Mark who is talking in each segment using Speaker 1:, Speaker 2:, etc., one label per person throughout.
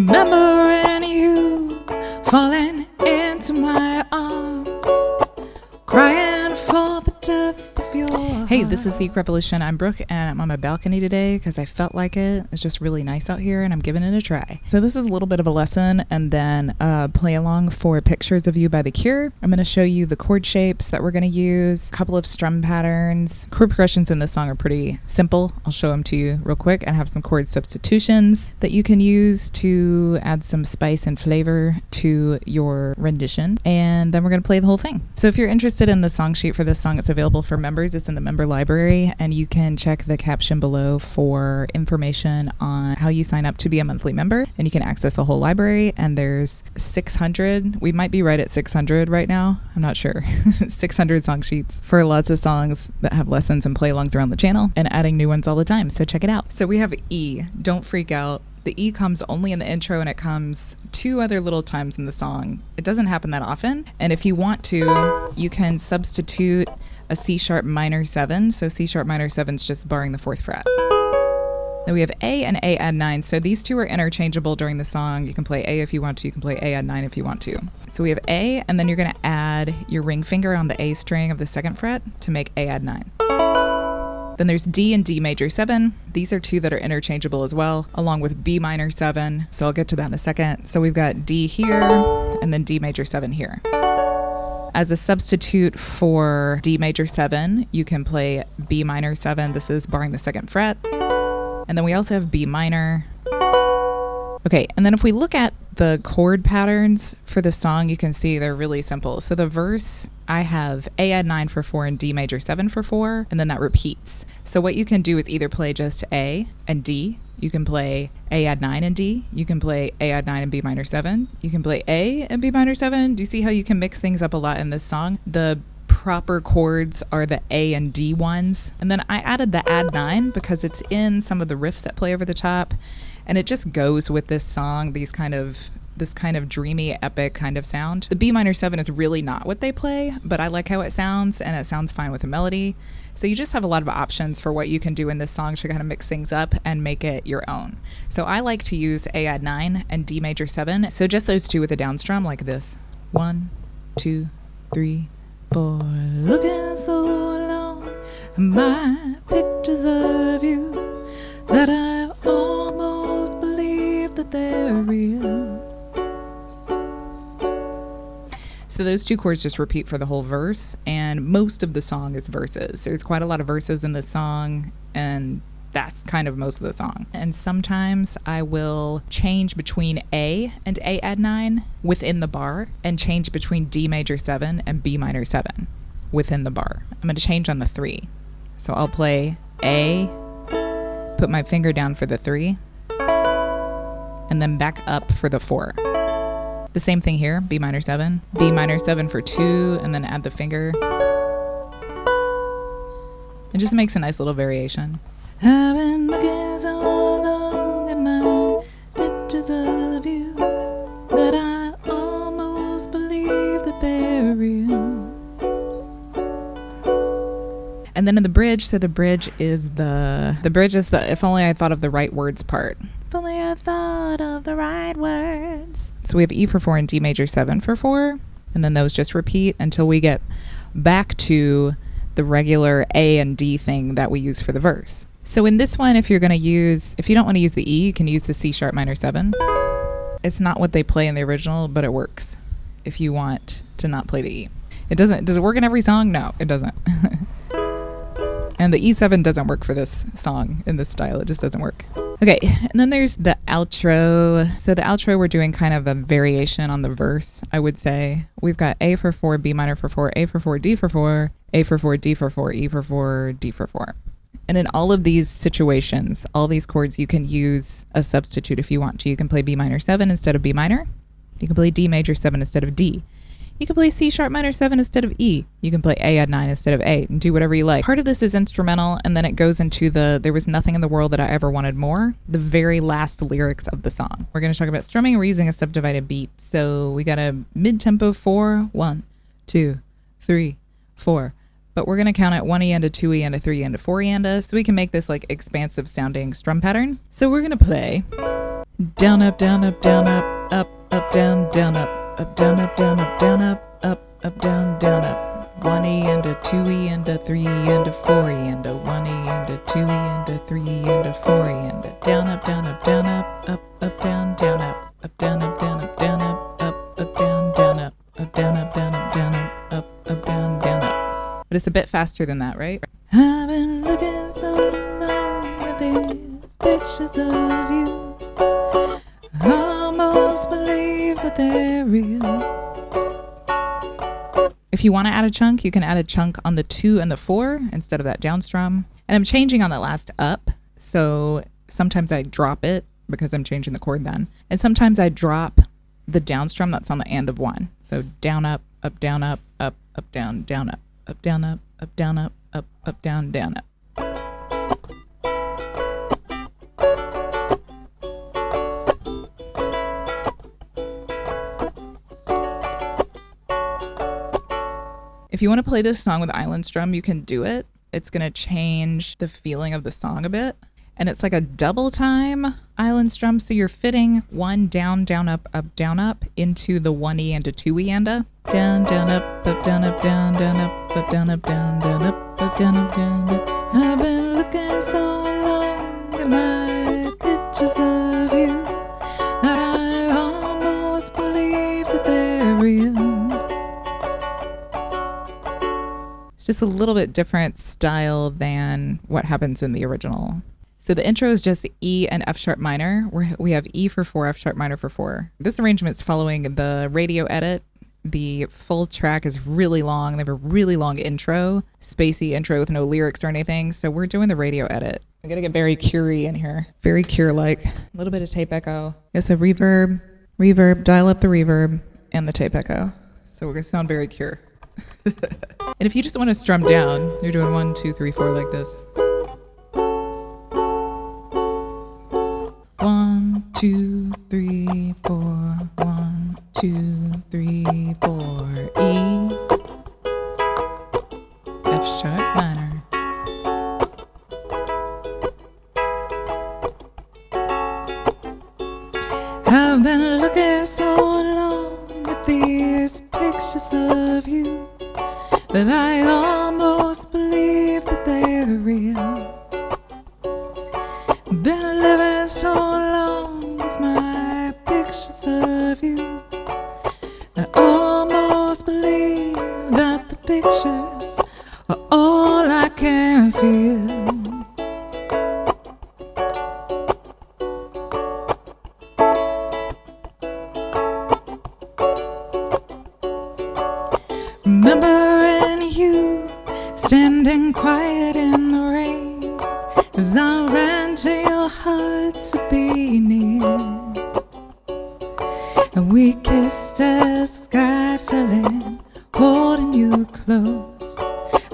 Speaker 1: Remembering you falling into my arms, crying for the death of your heart. Hey, this is the Revolution. I'm Brooke, and I'm on my balcony today because I felt like it. It's just really nice out here, and I'm giving it a try. So this is a little bit of a lesson, and then play along for Pictures of You by The Cure. I'm going to show you the chord shapes that we're going to use, a couple of strum patterns. Chord progressions in this song are pretty simple. I'll show them to you real quick, and have some chord substitutions that you can use to add some spice and flavor to your rendition. And then we're going to play the whole thing. So if you're interested in the song sheet for this song, it's available for members. It's in the member library, and you can check the caption below for information on how you sign up to be a monthly member, and you can access the whole library. And there's 600, we might be right at 600 right now, I'm not sure, 600 song sheets for lots of songs that have lessons and play-alongs around the channel, and adding new ones all the time, so check it out. So we have E, don't freak out. The E comes only in the intro, and it comes 2 other little times in the song. It doesn't happen that often, and if you want to, you can substitute a C sharp minor 7. So C sharp minor 7 is just barring the 4th fret. Then we have A and A add 9. So these two are interchangeable during the song. You can play A if you want to. You can play A add 9 if you want to. So we have A, and then you're going to add your ring finger on the A string of the 2nd fret to make A add 9. Then there's D and D major 7. These are 2 that are interchangeable as well, along with B minor 7. So I'll get to that in a second. So we've got D here, and then D major 7 here. As a substitute for D major 7, you can play B minor 7. This is barring the 2nd fret. And then we also have B minor. Okay, and then if we look at the chord patterns for the song, you can see they're really simple. So the verse, I have A add 9 for 4 and D major 7 for 4, and then that repeats. So what you can do is either play just A and D. You can play A add 9 and D. You can play A add 9 and B minor 7. You can play A and B minor 7. Do you see how you can mix things up a lot in this song? The proper chords are the A and D ones. And then I added the add 9 because it's in some of the riffs that play over the top. And it just goes with this song, this kind of dreamy, epic kind of sound. The B minor 7 is really not what they play, but I like how it sounds, and it sounds fine with the melody. So you just have a lot of options for what you can do in this song to kind of mix things up and make it your own. So I like to use A add 9 and D major 7. So just those 2 with a down strum like this. 1, 2, 3, 4. Looking so alone, my pictures of you that I almost believe that they're real. So those 2 chords just repeat for the whole verse, and most of the song is verses. There's quite a lot of verses in this song, and that's kind of most of the song. And sometimes I will change between A and A add 9 within the bar, and change between D major 7 and B minor 7 within the bar. I'm going to change on the 3. So I'll play A, put my finger down for the 3, and then back up for the 4. The same thing here, B minor 7, B minor 7 for 2, and then add the finger. It just makes a nice little variation. I've been looking so long at my pictures of you that I almost believe that they're real. And then in the bridge, so the bridge is the if only I thought of the right words part. If only I thought of the right words. So we have E for 4 and D major 7 for 4, and then those just repeat until we get back to the regular A and D thing that we use for the verse. So in this one, if you don't want to use the E, you can use the C sharp minor 7. It's not what they play in the original, but it works if you want to not play the E. Does it work in every song? No, it doesn't. And the E7 doesn't work for this song in this style. It just doesn't work. Okay, and then there's the outro. So the outro, we're doing kind of a variation on the verse, I would say. We've got A for 4, B minor for 4, A for 4, D for 4, A for 4, D for 4, E for 4, D for 4. And in all of these situations, all these chords, you can use a substitute if you want to. You can play B minor 7 instead of B minor. You can play D major 7 instead of D. You can play C sharp minor 7 instead of E. You can play A add 9 instead of A, and do whatever you like. Part of this is instrumental, and then it goes into there was nothing in the world that I ever wanted more, the very last lyrics of the song. We're going to talk about strumming. We're using a subdivided beat. So we got a mid-tempo 4, 1, 2, 3, 4. But we're going to count at 1 E and a 2 E and a 3 E and a 4 E and a, so we can make this like expansive sounding strum pattern. So we're going to play Down, up, down, up, down, up, up, down, up, down, up, down, up, down, up, down, up. 1E and a 2E and a 3E and a 4E and a 1E and a 2E and a 3E and a 4E and a down, up, down, up, down, up, down, up, down, up, down, up, down, up, down, up, down, up, down, up, down, up, down, up, down, up. But it's a bit faster than that, right? I've been looking so long at these pictures of you. I almost believe that they're real. If you want to add a chunk, you can add a chunk on the 2 and the 4 instead of that down strum. And I'm changing on that last up. So sometimes I drop it because I'm changing the chord then. And sometimes I drop the down strum that's on the and of 1. So down, up, down, up, down, up, down, up, down, up, down, up. If you want to play this song with island strum, you can do it. It's going to change the feeling of the song a bit. And it's like a double time island strum. So you're fitting 1 down, up, into the 1E and a 2E and a down, up, down, up, down, up, down, up, down, up, down, up. I've been looking so long at my pictures of you that I almost believe that they're real. It's just a little bit different style than what happens in the original. So the intro is just E and F sharp minor. We have E for 4, F sharp minor for 4. This arrangement's following the radio edit. The full track is really long. They have a really long intro, spacey intro with no lyrics or anything. So we're doing the radio edit. I'm gonna get very Cure-y in here. Very Cure-like. A little bit of tape echo. Yes, a reverb, dial up the reverb and the tape echo. So we're gonna sound very Cure. And if you just want to strum down, you're doing 1, 2, 3, 4 like this. 1, 2, 3, 4. 1, 2, 3, 4. E, F sharp minor. I've been looking so long at these pictures of you that I almost believe that they're real. Been living so long with my pictures of you, I almost believe that the pictures are all I can feel. Remembering you standing quiet in the rain as I ran to your heart to be near, and we kissed as the sky fell in, holding you close.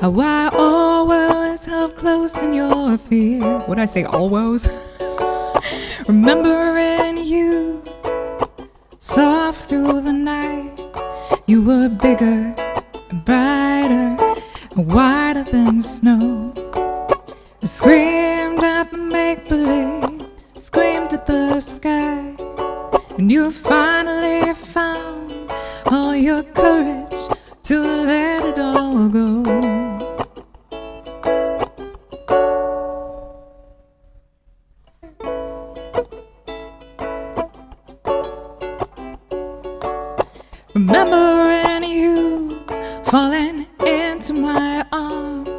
Speaker 1: How I always held close in your fear. Would I say always? Remembering you soft through the night. You were bigger and brighter and whiter than snow. I screamed at the make-believe, screamed at the sky, and you finally found all your courage to let it all go. Remembering you falling into my arms,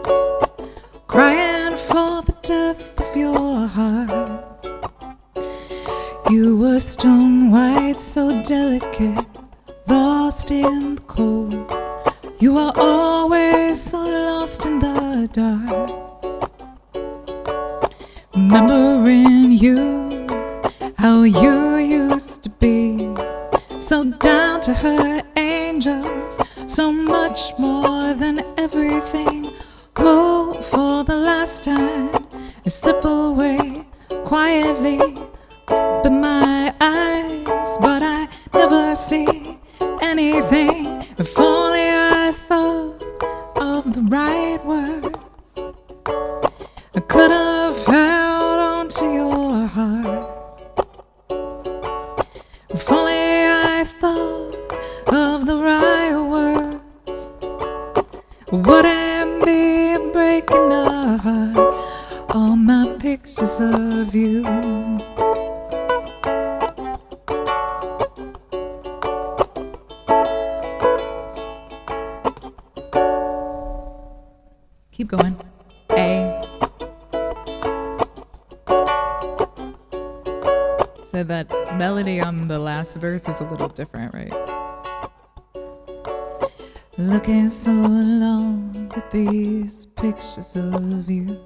Speaker 1: crying for the death of your heart. You were stone white, so delicate, lost in the cold. You were always so lost in the dark. Remembering you, how you used to be, so down to her angels, so much more than everything. Oh, for the last time, I slip away quietly, open my eyes, but I never see anything. If only I thought of the right words, I could have held on to your heart. all my pictures of you. Keep going. A. So that melody on the last verse is a little different, right? Looking so long at these pictures of you,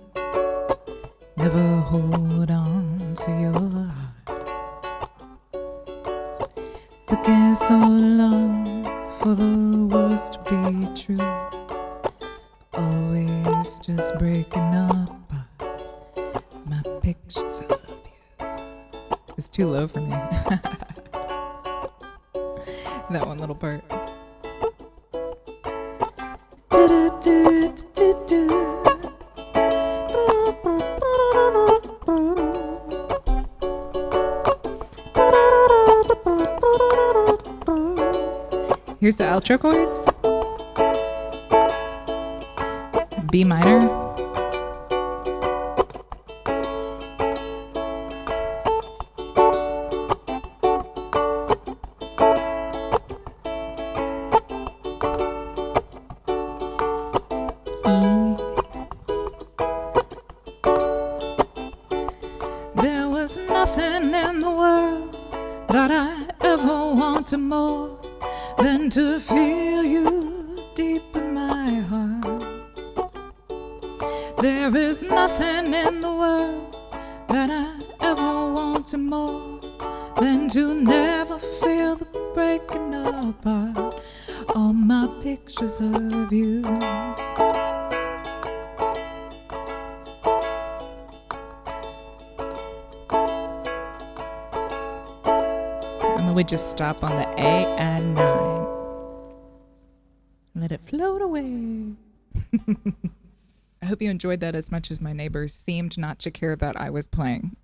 Speaker 1: never hold on to your heart. Looking so long for the worst to be true, always just breaking up my pictures of you. It's too low for me. That one little part. Here's the outro chords. B minor. There was nothing in the world that I ever wanted more than to feel you deep in my heart. There is nothing in the world that I ever wanted more than to never feel the breaking apart. All my pictures of you. And then we just stop on the A and 9. Let it float away. I hope you enjoyed that as much as my neighbors seemed not to care that I was playing.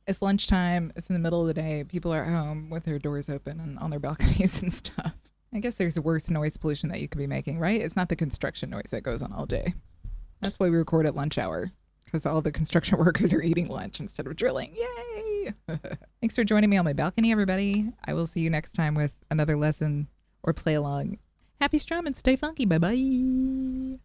Speaker 1: It's lunchtime. It's in the middle of the day. People are at home with their doors open and on their balconies and stuff. I guess there's worse noise pollution that you could be making, right? It's not the construction noise that goes on all day. That's why we record at lunch hour, because all the construction workers are eating lunch instead of drilling. Yay! Thanks for joining me on my balcony, everybody. I will see you next time with another lesson or play along. Happy strum and stay funky. Bye-bye.